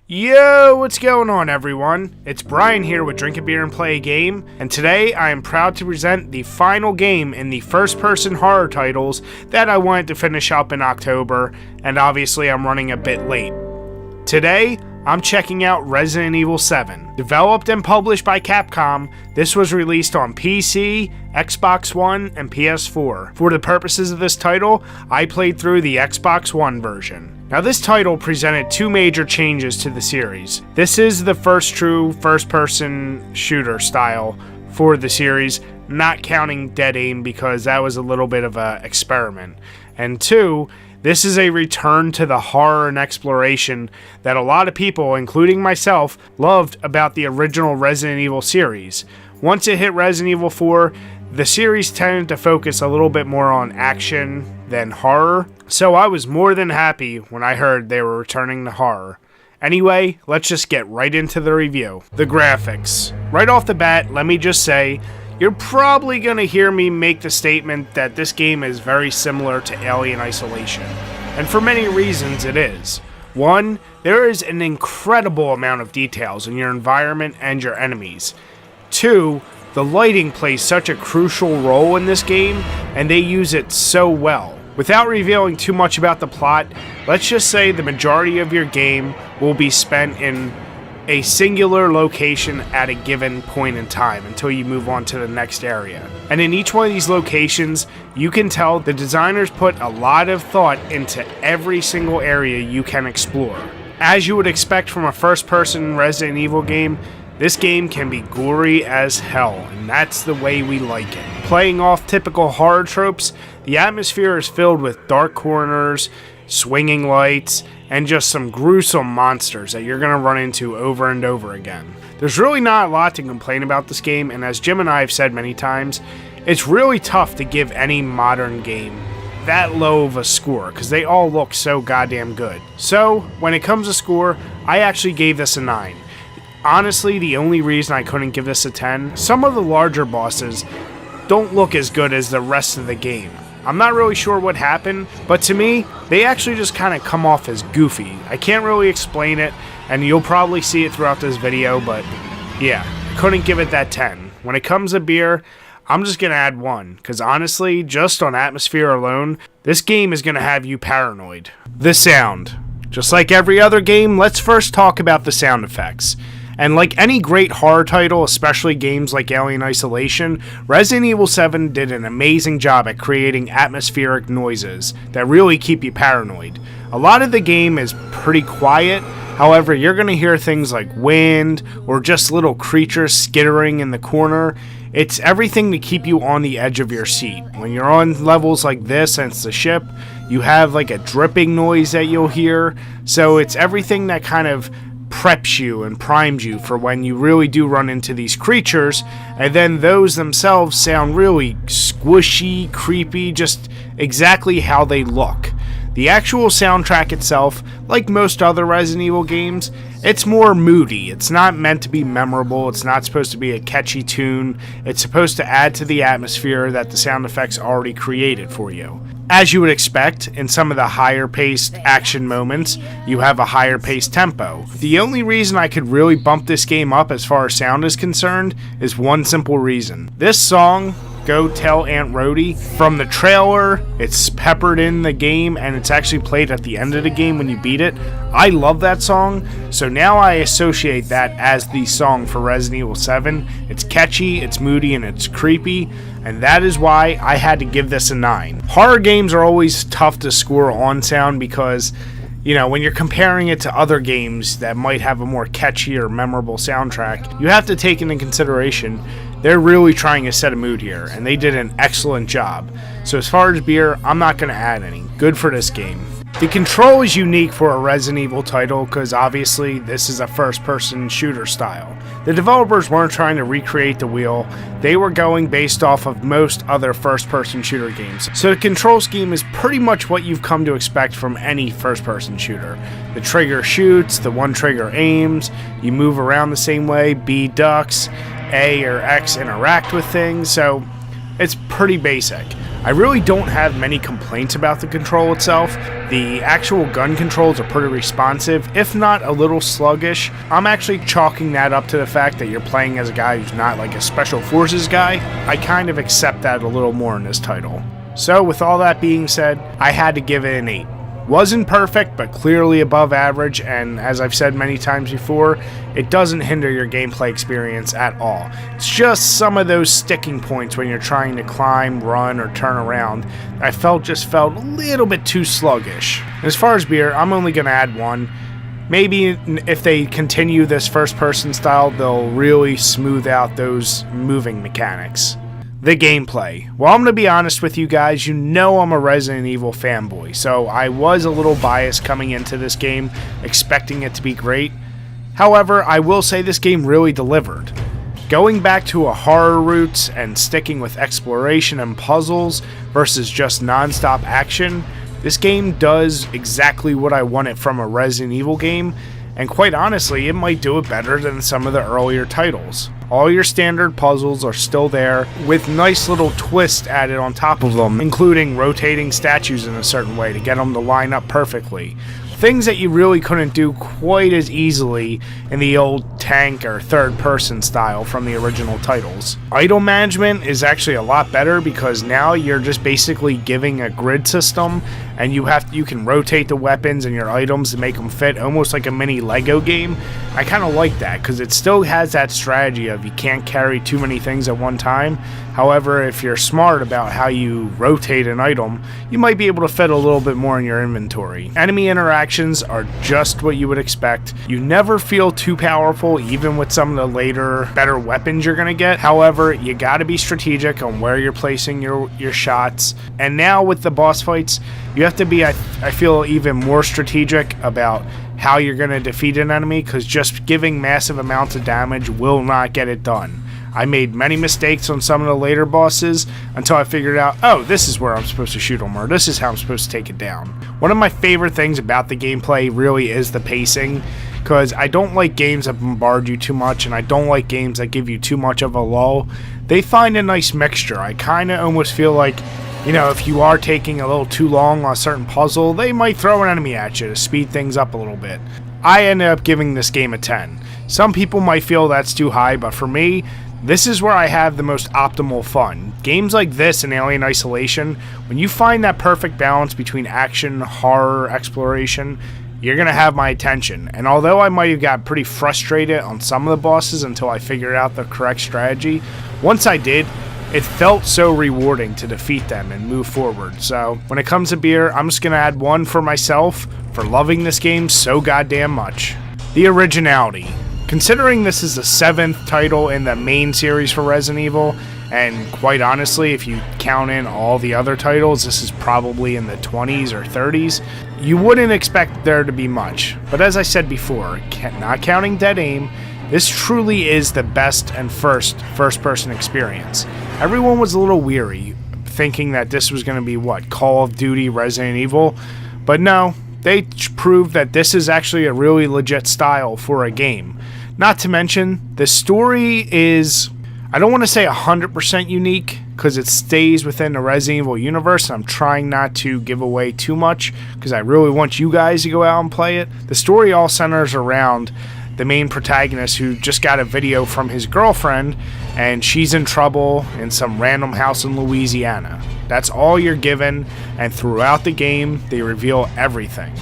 Yo, what's going on everyone? It's Brian here with DrinkABeerandPlayAGame, and today I am proud to present the final game in the first-person horror titles that I wanted to finish up in October, and obviously I'm running a bit late. Today, I'm checking out Resident Evil 7. Developed and published by Capcom, this was released on PC, Xbox One, and PS4. For the purposes of this title, I played through the Xbox One version. Now this title presented two major changes to the series. This is the first true first-person shooter style for the series, not counting Dead Aim because that was a little bit of an experiment. And two, this is a return to the horror and exploration that a lot of people, including myself, loved about the original Resident Evil series. Once it hit Resident Evil 4, the series tended to focus a little bit more on action than horror, so I was more than happy when I heard they were returning to horror. Anyway, let's just get right into the review. The graphics. Right off the bat, let me just say, you're probably going to hear me make the statement that this game is very similar to Alien Isolation, and for many reasons it is. One, there is an incredible amount of details in your environment and your enemies. Two, the lighting plays such a crucial role in this game, and they use it so well. Without revealing too much about the plot, let's just say the majority of your game will be spent in a singular location at a given point in time until you move on to the next area. And in each one of these locations, you can tell the designers put a lot of thought into every single area you can explore. As you would expect from a first-person Resident Evil game, this game can be gory as hell, and that's the way we like it. Playing off typical horror tropes, the atmosphere is filled with dark corners, swinging lights, and just some gruesome monsters that you're going to run into over and over again. There's really not a lot to complain about this game, and as Jim and I have said many times, it's really tough to give any modern game that low of a score, because they all look so goddamn good. So, when it comes to score, I actually gave this a 9. Honestly, the only reason I couldn't give this a 10, some of the larger bosses don't look as good as the rest of the game. I'm not really sure what happened, but to me, they actually just kind of come off as goofy. I can't really explain it, and you'll probably see it throughout this video, but yeah, couldn't give it that 10. When it comes to beer, I'm just going to add 1, because honestly, just on atmosphere alone, this game is going to have you paranoid. The sound. Just like every other game, let's first talk about the sound effects. And like any great horror title, especially games like Alien Isolation, Resident Evil 7 did an amazing job at creating atmospheric noises that really keep you paranoid. A lot of the game is pretty quiet, however, you're going to hear things like wind or just little creatures skittering in the corner. It's everything to keep you on the edge of your seat. When you're on levels like this and it's the ship, you have like a dripping noise that you'll hear, so it's everything that kind of preps you and primes you for when you really do run into these creatures, and then those themselves sound really squishy, creepy, just exactly how they look. The actual soundtrack itself, like most other Resident Evil games, it's more moody. It's not meant to be memorable, it's not supposed to be a catchy tune, it's supposed to add to the atmosphere that the sound effects already created for you. As you would expect, in some of the higher-paced action moments, you have a higher-paced tempo. The only reason I could really bump this game up as far as sound is concerned is one simple reason. This song, Go Tell Aunt Rhody, from the trailer, it's peppered in the game, and it's actually played at the end of the game when you beat it. I love that song, so now I associate that as the song for Resident Evil 7. It's catchy, it's moody, and it's creepy, and that is why I had to give this a 9. Horror games are always tough to score on sound because, you know, when you're comparing it to other games that might have a more catchy or memorable soundtrack, you have to take into consideration they're really trying to set a mood here, and they did an excellent job. So as far as beer, I'm not going to add any. Good for this game. The control is unique for a Resident Evil title because obviously this is a first-person shooter style. The developers weren't trying to recreate the wheel, they were going based off of most other first-person shooter games. So the control scheme is pretty much what you've come to expect from any first-person shooter. The trigger shoots, the one trigger aims, you move around the same way, B ducks, A or X interact with things, so it's pretty basic. I really don't have many complaints about the control itself. The actual gun controls are pretty responsive, if not a little sluggish. I'm actually chalking that up to the fact that you're playing as a guy who's not like a special forces guy. I kind of accept that a little more in this title. So with all that being said, I had to give it an 8. Wasn't perfect, but clearly above average, and as I've said many times before, it doesn't hinder your gameplay experience at all. It's just some of those sticking points when you're trying to climb, run, or turn around I just felt a little bit too sluggish. As far as beer, I'm only going to add 1. Maybe if they continue this first-person style, they'll really smooth out those moving mechanics. The gameplay. Well, I'm going to be honest with you guys, you know I'm a Resident Evil fanboy, so I was a little biased coming into this game, expecting it to be great. However, I will say this game really delivered. Going back to a horror roots and sticking with exploration and puzzles versus just non-stop action, this game does exactly what I wanted from a Resident Evil game, and quite honestly, it might do it better than some of the earlier titles. All your standard puzzles are still there, with nice little twists added on top of them, including rotating statues in a certain way to get them to line up perfectly. Things that you really couldn't do quite as easily in the old tank or third-person style from the original titles. Item management is actually a lot better because now you're just basically giving a grid system, and you can rotate the weapons and your items to make them fit, almost like a mini Lego game. I kind of like that because it still has that strategy of you can't carry too many things at one time. However, if you're smart about how you rotate an item, you might be able to fit a little bit more in your inventory. Enemy interactions are just what you would expect. You never feel too powerful, even with some of the later, better weapons you're going to get. However, you got to be strategic on where you're placing your shots. And now with the boss fights, you have to be, I feel, even more strategic about how you're going to defeat an enemy, because just giving massive amounts of damage will not get it done. I made many mistakes on some of the later bosses until I figured out, oh, this is where I'm supposed to shoot them, or this is how I'm supposed to take it down. One of my favorite things about the gameplay really is the pacing, because I don't like games that bombard you too much, and I don't like games that give you too much of a lull. They find a nice mixture. I kind of almost feel like, you know, if you are taking a little too long on a certain puzzle, they might throw an enemy at you to speed things up a little bit. I ended up giving this game a 10. Some people might feel that's too high, but for me, this is where I have the most optimal fun. Games like this and Alien Isolation, when you find that perfect balance between action, horror, exploration, you're going to have my attention. And although I might have got pretty frustrated on some of the bosses until I figured out the correct strategy, once I did, it felt so rewarding to defeat them and move forward. So when it comes to beer, I'm just going to add 1 for myself for loving this game so goddamn much. The originality. Considering this is the 7th title in the main series for Resident Evil, and quite honestly, if you count in all the other titles, this is probably in the 20s or 30s, you wouldn't expect there to be much. But as I said before, not counting Dead Aim, this truly is the best and first-person experience. Everyone was a little weary, thinking that this was going to be, what, Call of Duty Resident Evil? But no, they proved that this is actually a really legit style for a game. Not to mention, the story is, I don't want to say 100% unique, because it stays within the Resident Evil universe, and I'm trying not to give away too much, because I really want you guys to go out and play it. The story all centers around the main protagonist who just got a video from his girlfriend, and she's in trouble in some random house in Louisiana. That's all you're given, and throughout the game, they reveal everything.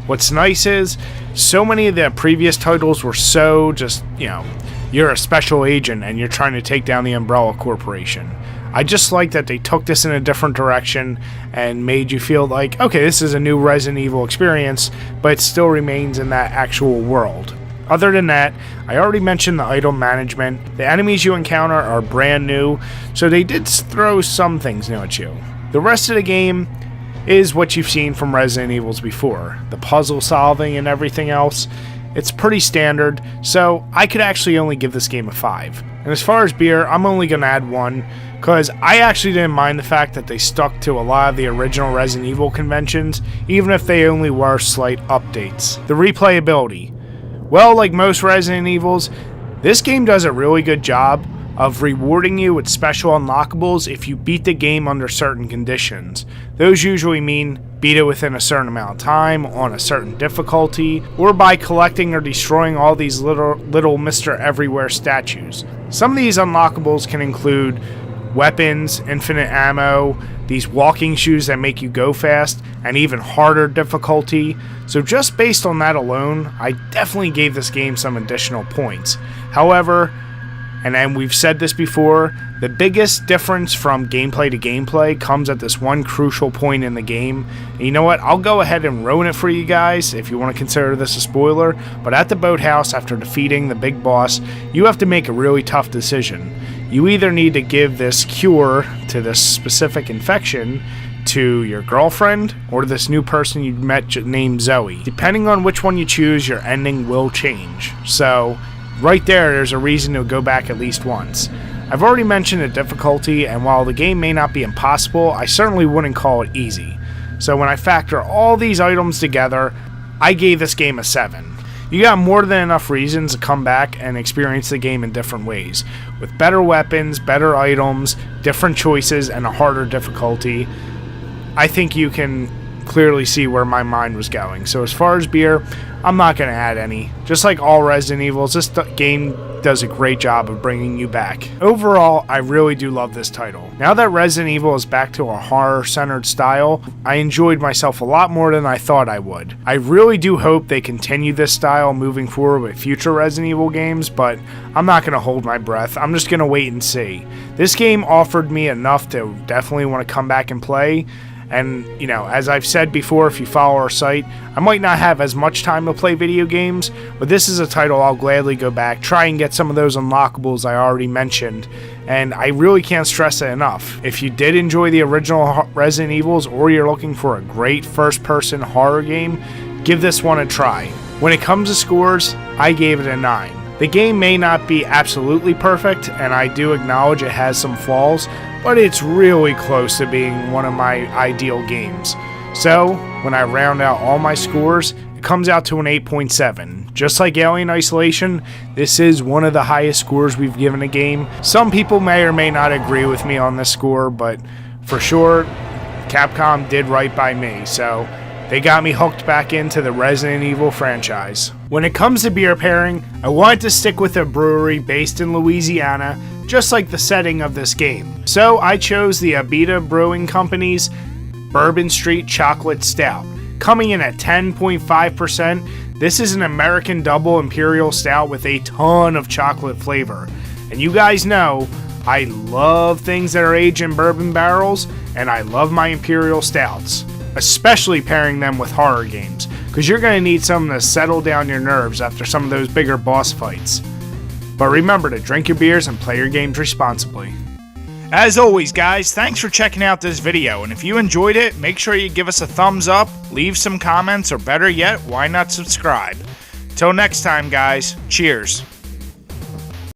What's nice is, so many of the previous titles were so just, you know, you're a special agent and you're trying to take down the Umbrella Corporation. I just like that they took this in a different direction and made you feel like, okay, this is a new Resident Evil experience, but it still remains in that actual world. Other than that, I already mentioned the item management. The enemies you encounter are brand new, so they did throw some things new at you. The rest of the game is what you've seen from Resident Evils before. The puzzle solving and everything else, it's pretty standard, so I could actually only give this game a 5. And as far as beer, I'm only going to add 1, because I actually didn't mind the fact that they stuck to a lot of the original Resident Evil conventions, even if they only were slight updates. The replayability. Well, like most Resident Evils, this game does a really good job, of rewarding you with special unlockables if you beat the game under certain conditions. Those usually mean beat it within a certain amount of time, on a certain difficulty, or by collecting or destroying all these little Mr. Everywhere statues. Some of these unlockables can include weapons, infinite ammo, these walking shoes that make you go fast, and even harder difficulty. So just based on that alone, I definitely gave this game some additional points. However, and we've said this before, the biggest difference from gameplay to gameplay comes at this one crucial point in the game. And you know what? I'll go ahead and ruin it for you guys if you want to consider this a spoiler, but at the boathouse, after defeating the big boss, you have to make a really tough decision. You either need to give this cure to this specific infection to your girlfriend or this new person you met named Zoe. Depending on which one you choose, your ending will change. So right there's a reason to go back at least once. I've already mentioned the difficulty, and while the game may not be impossible, I certainly wouldn't call it easy. So when I factor all these items together, I gave this game a 7. You got more than enough reasons to come back and experience the game in different ways. With better weapons, better items, different choices, and a harder difficulty, I think you can clearly see where my mind was going. So as far as beer, I'm not going to add any. Just like all Resident Evils, this game does a great job of bringing you back. Overall, I really do love this title. Now that Resident Evil is back to a horror-centered style, I enjoyed myself a lot more than I thought I would. I really do hope they continue this style moving forward with future Resident Evil games, but I'm not going to hold my breath. I'm just going to wait and see. This game offered me enough to definitely want to come back and play. And, you know, as I've said before, if you follow our site, I might not have as much time to play video games, but this is a title I'll gladly go back, try and get some of those unlockables I already mentioned, and I really can't stress it enough. If you did enjoy the original Resident Evils, or you're looking for a great first-person horror game, give this one a try. When it comes to scores, I gave it a 9. The game may not be absolutely perfect, and I do acknowledge it has some flaws, but it's really close to being one of my ideal games. So, when I round out all my scores, it comes out to an 8.7. Just like Alien Isolation, this is one of the highest scores we've given a game. Some people may or may not agree with me on this score, but for sure, Capcom did right by me, so they got me hooked back into the Resident Evil franchise. When it comes to beer pairing, I wanted to stick with a brewery based in Louisiana, just like the setting of this game. So I chose the Abita Brewing Company's Bourbon Street Chocolate Stout. Coming in at 10.5%, this is an American Double Imperial Stout with a ton of chocolate flavor. And you guys know, I love things that are aged in bourbon barrels, and I love my Imperial Stouts. Especially pairing them with horror games, because you're going to need something to settle down your nerves after some of those bigger boss fights. But remember to drink your beers and play your games responsibly. As always guys, thanks for checking out this video, and if you enjoyed it, make sure you give us a thumbs up, leave some comments, or better yet, why not subscribe? Till next time guys, cheers.